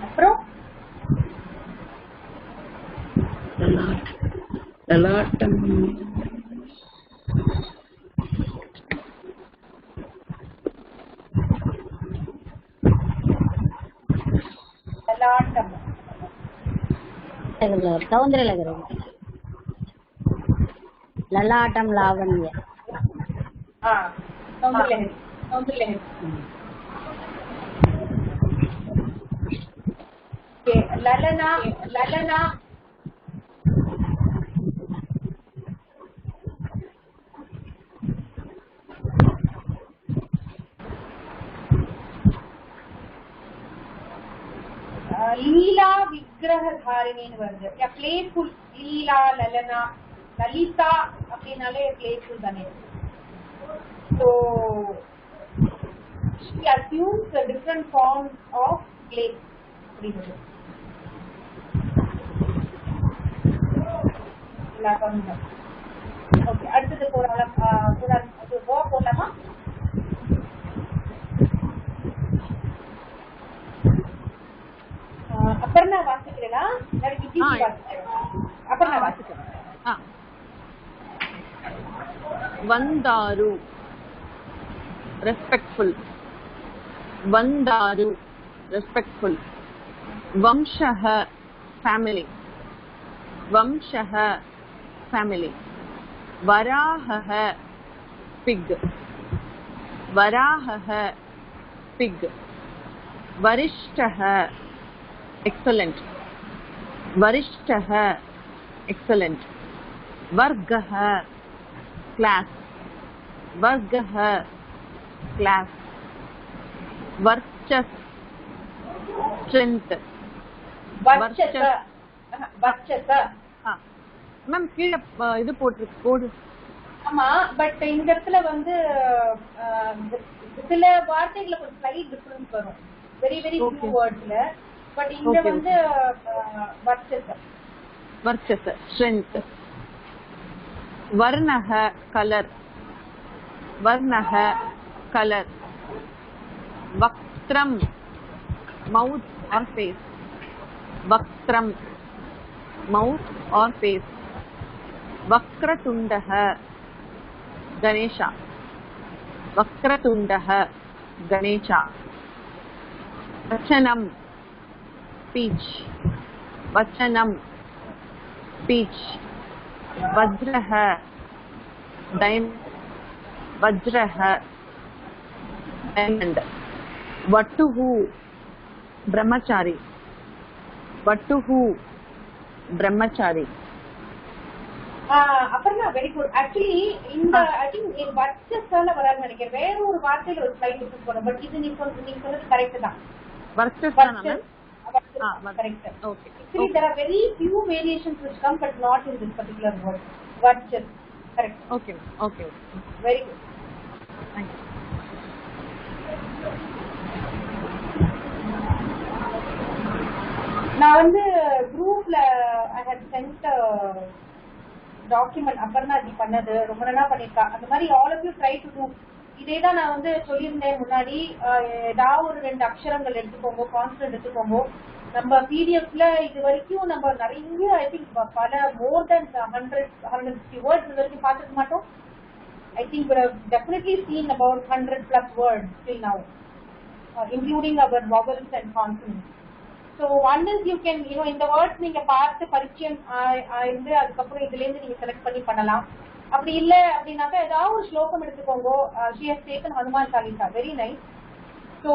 அப்புறம் லலாட்டம் லலாட்டம் சௌந்தரலகரம் லலாட்டம் லாவண்ய சௌந்தரலஹரி சௌந்தரலஹரி. லலனா லலனா லீலா விக்கிரகதாரிணின்னு வருது. பிளேஃபுல் லீலா லலனா லலிதா அப்படின்னாலே பிளேஃபுல் தானே. So she assumes the different forms of play. Okay, அடுத்தது போகலாம். போகலாமா? அப்புறம் நான் வாசிக்கிறேனா? அப்புறம் நான் வாசிக்கிறேன். வந்தாரு ரெஸ்பெக்ட்ஃபுல். வந்தாரு ரெஸ்பெக்ட்ஃபுல். வம்சஹ ஃபேமிலி. வம்சஹ ஃபேமிலி. வராஹஹ பிக். வராஹஹ பிக். வரிஷ்டஹ excellent. वरिष्ठः excellent. वर्गः class. वर्गः class. वर्चस strength. மேம் கீழே இது போடு. ஆமா, பட் இந்த இடத்துல வந்து சில வார்த்தைகளை கொஞ்சம் ஸ்லைட் டிஃபரன்ஸ் வரும். வெரி வெரி ஃபியூ வேர்ட்ஸ்ல. பட் இங்க வந்து வர்ச்சஸ் ஸ்ட்ரென்த். வர்ணஹ கலர். வர்ணஹ கலர். வக்த்ரம் மவுத் ஆர் ஃபேஸ். வக்த்ரம் மவுத் ஆர் ஃபேஸ். வக்ரதுண்டஹ கணேஷா. வக்ரதுண்டஹ கணேஷா. வச்சனம் speech. वचनम speech. वज्रः diamond. वज्रः diamond. वटुः ब्रह्मचारी. वटुः ब्रह्मचारी. அப்புறமா வெரி குட். ஆக்சுவலி இந்த ஐ திங்க் வர்ச்சஸ்ல வராதுன்னு நினைக்கிறேன், வேற ஒரு வார்த்தையில ஒரு ஸ்லைட் டிஃபரன்ஸ் பண்ணும். பட் இது நீங்க சொன்னது கரெக்ட் தான். Correct. Okay. Actually, there are very few variations which come, but not in this particular word. Varchas. Correct. Okay. Okay. Very good. Thank you. நான் வந்து குரூப்ல I had sent a document. Aparna இது பண்ணது ரொம்ப நல்லா பண்ணிருக்கா. அந்த மாதிரி all of you try to do. இதேதான் நான் வந்து சொல்லியிருந்தேன் முன்னாடி. ஏதாவது ஒரு 2 அக்ஷரங்கள் எடுத்துக்கோங்க, கான்ஸ்டன்ட் எடுத்துக்கோங்க. நம்ம பிடிஎஃப்ல இது வரைக்கும் நம்ம நிறைய ஐ திங்க் பல மோர் தென் 150 வேர்ட்ஸ் இது வரைக்கும் பார்த்துக்க மாட்டோம். I think we have definitely seen about 100+ words till now, including our vowels and consonants. So one is you can இந்த வேர்ட்ஸ் நீங்க பார்த்து பரிச்சயம் ஆயிருந்து அதுக்கப்புறம் இதுல இருந்து நீங்க செலக்ட் பண்ணி பண்ணலாம். அப்படி இல்ல அப்படின்னாக்கா ஏதாவது ஒரு ஸ்லோகம் எடுத்துக்கோங்க. she has taken Hanuman Chalisa, very nice. So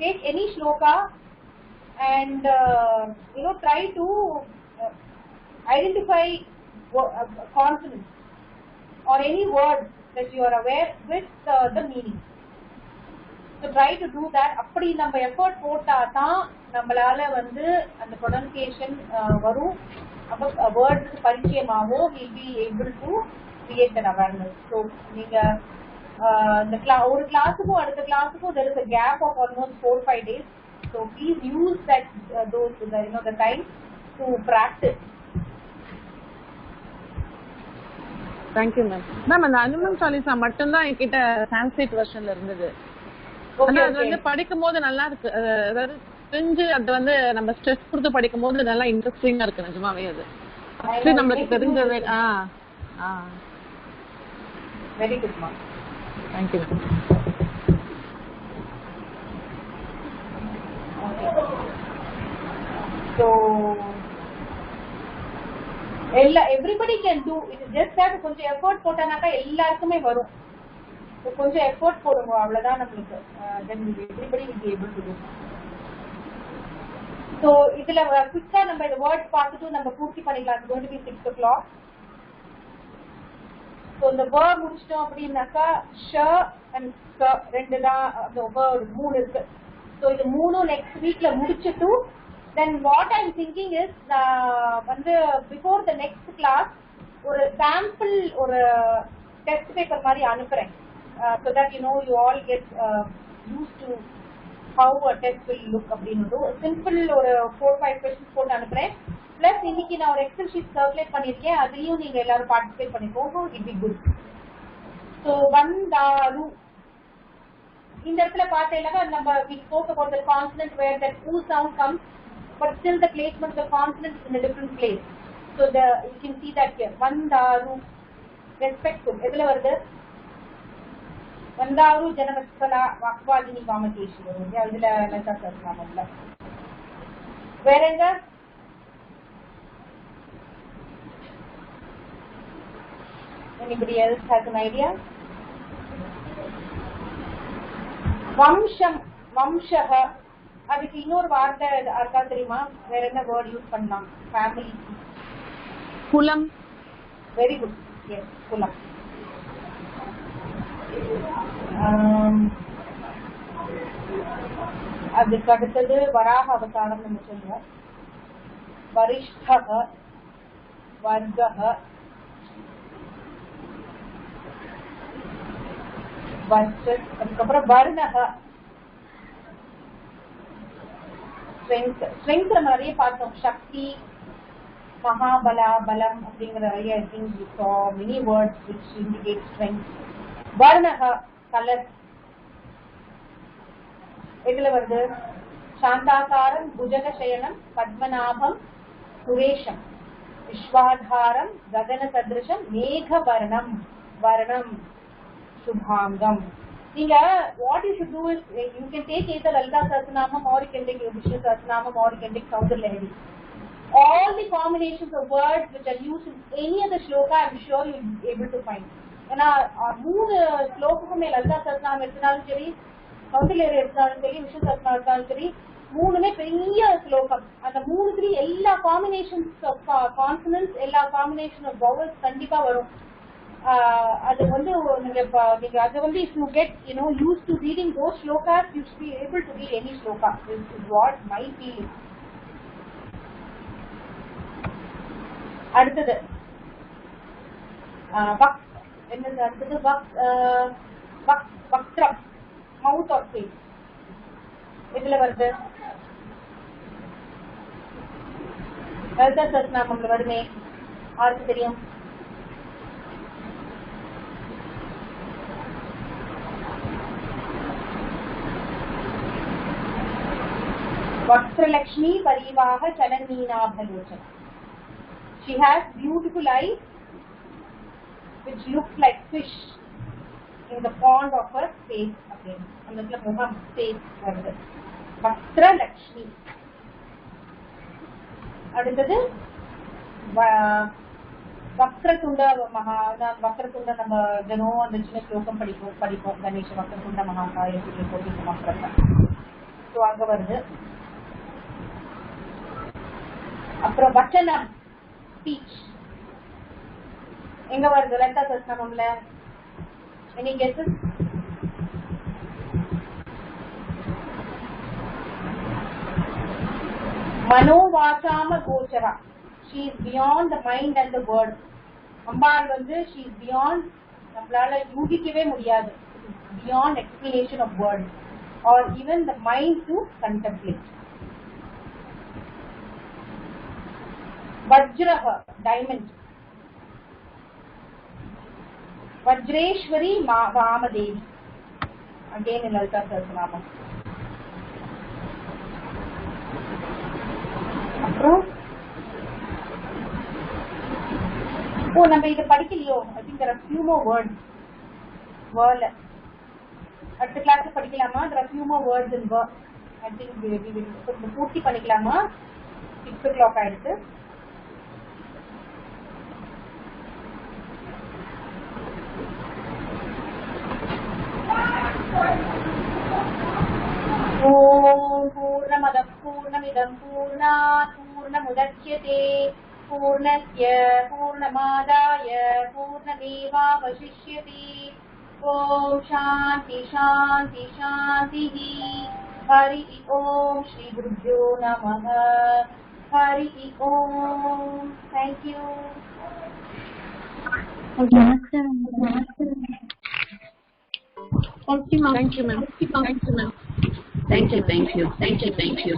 take any shloka and try to identify consonants or any word that you are aware with the meaning. So try to do that. அப்படி நம்ம effort போட்டா தான் நம்மளால வந்து அந்த pronunciation வரும். அப்ப words பரிச்சயமாகும். we'll be able to create an awareness. So நீங்க இந்த ஒரு கிளாஸுக்கும் அடுத்த கிளாஸுக்கும் there is a gap of almost 4-5 days. So please use that the time to practice. Thank you ma'am. Ma'am அந்த அனுமன் சாலிசா மட்டும் தான் என்கிட்ட சான்ஸ்கிரிட் வெர்ஷன்ல இருந்தது. அது வந்து படிக்கும்போது நல்லா இருக்கு. அதாவது தெரிஞ்சு அது வந்து நம்ம ஸ்ட்ரெஸ் கொடுத்து படிக்கும்போது நல்லா இன்ட்ரெஸ்டிங்கா இருக்கு நிஜமாவே. அது ஆக்சுவலி நமக்கு தெரிஞ்சது. வெரி குட் மா. Thank you. So everybody can do it. Just that கொஞ்சம் எஃபோர்ட் போட்டானாக்கா எல்லாருக்குமே வரும். கொஞ்சம் எஃபோர்ட் போடுங்க, அவ்வளவுதான் நம்மளுக்கு. then everybody will be able to do. So இதுல குயிக்கா நம்ம இந்த வேர்ட்ஸ் பார்த்துட்டு நம்ம பூர்த்தி பண்ணிக்கலாம். it's going to be 6 o'clock. So இந்த verb முடிச்சிட்டோம் அப்படின்னாக்கா ஷ and க ரெண்டு தான் அந்த வேர்ட் 3 இருக்கு. So இது 3 நெக்ஸ்ட் வீக்ல முடிச்சிட்டு then what I'm thinking is வந்து before the next class ஒரு sample ஒரு test paper மாதிரி அனுப்புறேன். So that you all get used to how a test will look அப்படினு simple ஒரு 4-5 questions போட்டு அனுப்புறேன். plus இன்னைக்கு நான் ஒரு எக்ஸல் ஷீட் சர்க்குலேட் பண்ணிருக்கேன். அதுலயும் நீங்க எல்லாரும் பார்ட்டிசிபேட் பண்ணிக்கோங்க. it will be good. So வந்தாரு இந்த இடத்துல பார்த்தீங்கன்னா நம்ம we spoke about the consonant where that oo sound comes, but still the placement of the consonant is in a different place. So you can see that here. வந்தாரு respectful எதுல வருது? வந்தாரு ஜனவத்சலா வாக்வாதினி வாமகேஸ்வரி. இதுல லலிதா சஹஸ்ரநாமம்ல வேற எங்க? Anybody else has an idea? வம்சம் வம்சஹ அதுக்கு இன்னொரு வார்த்தை இருக்கா தெரியுமா? வேற என்ன வேர்ட் யூஸ் பண்ணலாம்? ஃபேமிலி. குலம். Very good. எஸ் குலம். அதுக்கு அடுத்தது வராக அவதாரம் நம்ம சொல்லுவோம். வரிஷ்டஹ வர்கஹ வர்ச்சஸ். அதுக்கப்புறம் வர்ணஹ ஸ்ட்ரெங்த். ஸ்ட்ரெங்த் நம்ம நிறைய பார்த்தோம். சக்தி மகாபலா பலம் அப்படிங்கிற நிறைய things we saw many words which indicate strength. வர்ணஹ கலர் எதுல வருது? சாந்தாகாரம் புஜகசயனம் பத்மநாபம் சுரேஷம் விஸ்வாதாரம் ககன சதிருஷம் மேகவர்ணம் வர்ணம் சுபாங்கம். நீங்க what you should do is you can take either Lalita Sahasranamam or you can take Vishnu Sahasranamam or you can take Saundarlahari. All the combinations of words which are used in any other shloka I am sure you will be able to find. ஏன்னா 3 ஸ்லோகமுமே லலிதா சஹஸ்ரநாமம் எடுத்தாலும் சரி, சௌந்தர்லஹரி எடுத்தாலும் சரி, விஷ்ணு சஹஸ்ரநாமம் எடுத்தாலும் சரி, 3மே பெரிய ஸ்லோகம். அந்த 3 எல்லா காம்பினேஷன்ஸ் ஆஃப் கான்சனன்ட்ஸ் எல்லா காம்பினேஷன் ஆஃப் வவல்ஸ் கண்டிப்பா வரும். அது வந்து நீங்க அது வந்து if you get used to reading those shlokas, you should be able to read any shloka. This is what my feeling. அடுத்தது என்னது அடுத்தது வக்ரம், மவுத் ஆர் ஃபேஸ். இதுல வருது லலிதா சஹஸ்ரநாமம்ல வருமே, யாருக்கு தெரியும்? Vaktralakshmi Parivaha Chalaneenabhalochana. She has beautiful eyes which looks like fish in the pond of her face. Again, andha muham face varudhu. Vaktralakshmi. அடுத்தது வக்ரதுண்ட வக்ரதுண்ட நம்ம தினம் அந்த சின்ன ஸ்லோகம் படிப்போம் கணேஷ வக்ரதுண்ட மகாகாய வக்ரம். ஸோ அங்க வருது. அப்புறம் வச்சனம், ஸ்பீச் எங்க வருது லலிதா சஹஸ்ரநாமம்ல? Any guesses? மனோவாசாம கோச்சரா. She is beyond the mind and the word. Ambal வந்து she is beyond, நம்மளால யூகிக்கவே முடியாது, beyond explanation of words or even the mind to contemplate. Vajraha, diamond. Vajreshwari Vamadevi, again in Lalita Sahasranamam. அப்புறம் நம்ம இதை படிக்கலையோ? I think there are few more words. வேர்ல அடுத்த கிளாஸ்ல படிக்கலாமா? there are few more words in ver. I think we will பூர்த்தி பண்ணிக்கலாமா? 6 o'clock ஆயிடுச்சு. ஓம் பூர்ணமத பூர்ணமிதம் பூர்ணாத் பூர்ணமுதச்யதே பூர்ணஸ்ய பூர்ணமாதாய பூர்ணமேவாவசிஷ்யதி. ஓம் சாந்தி சாந்தி சாந்தி. ஹரி ஓம். ஸ்ரீ குருப்யோ நமஹ. ஹரி ஓம். Thank you. Thank you, ma'am. Thank you, ma'am. Thank you.